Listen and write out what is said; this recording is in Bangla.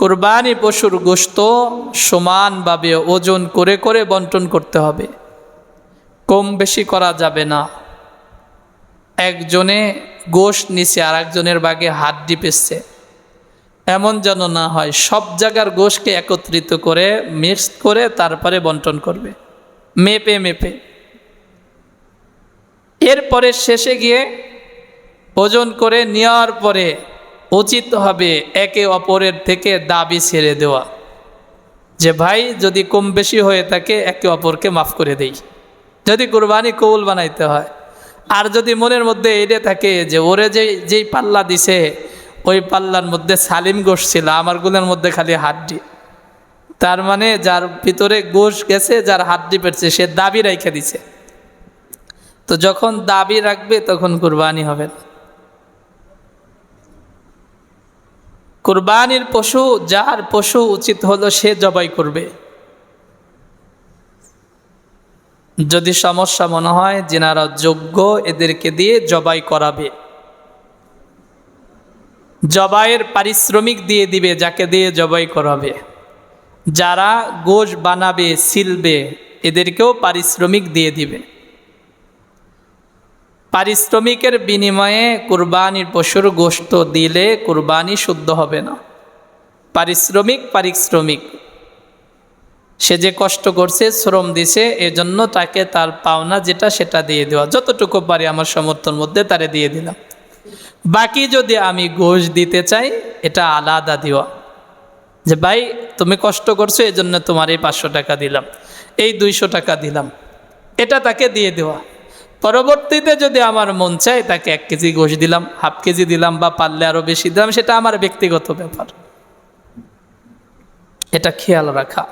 কুরবানি পশুর গোশত সমানভাবে ওজন করে করে বন্টন করতে হবে, কম বেশি করা যাবে না। একজনে গোশত নিচে আর একজনের ভাগে হাড্ডি পেচ্ছে, এমন যেন না হয়। সব জায়গার গোশতকে একত্রিত করে মিক্স করে তারপরে বন্টন করবে, মেপে মেপে। এরপরে শেষে গিয়ে ওজন করে নেওয়ার পরে উচিত হবে একে অপরের থেকে দাবি ছেড়ে দেওয়া, যে ভাই যদি কম বেশি হয়ে থাকে একে অপরকে মাফ করে দেই, যদি কুরবানি কবুল বানাইতে হয়। আর যদি মনের মধ্যে এটা থাকে যে ওরে যেই পাল্লা দিছে ওই পাল্লার মধ্যে সালিম গোশ ছিল, আমার গুলোর মধ্যে খালি হাড্ডি, তার মানে যার ভিতরে গোশ গেছে, যার হাড্ডি পেটছে, সে দাবি রেখে দিছে। তো যখন দাবি রাখবে তখন কুরবানি হবে না। কুরবানির পশু, যার পশু উচিত হলো সে জবাই করবে। যদি সমস্যা মনে হয় যিনারা যোগ্য এদেরকে দিয়ে জবাই করাবে, জবাইয়ের পারিশ্রমিক দিয়ে দিবে যাকে দিয়ে জবাই করাবে। যারা গোশ বানাবে সিলবে এদেরকেও পারিশ্রমিক দিয়ে দিবে। পারিশ্রমিকের বিনিময়ে কুরবানির পশুর গোশত দিলে কুরবানি শুদ্ধ হবে না। পারিশ্রমিক সে যে কষ্ট করছে, শ্রম দিছে, এজন্য তাকে তার পাওনা যেটা সেটা দিয়ে দেওয়া, যতটুকু পারি আমার সমর্থন মধ্যে তারে দিয়ে দিলাম। বাকি যদি আমি গোশ দিতে চাই এটা আলাদা দেওয়া, যে ভাই তুমি কষ্ট করছো এজন্য তোমার এই 500 টাকা দিলাম, এই 200 টাকা দিলাম, এটা তাকে দিয়ে দেওয়া। পরবর্তীতে যদি আমার মন চায় তাকে 1 কেজি গোশ দিলাম, হাফ কেজি দিলাম, বা পারলে আরো বেশি দিলাম, সেটা আমার ব্যক্তিগত ব্যাপার। এটা খেয়াল রাখা।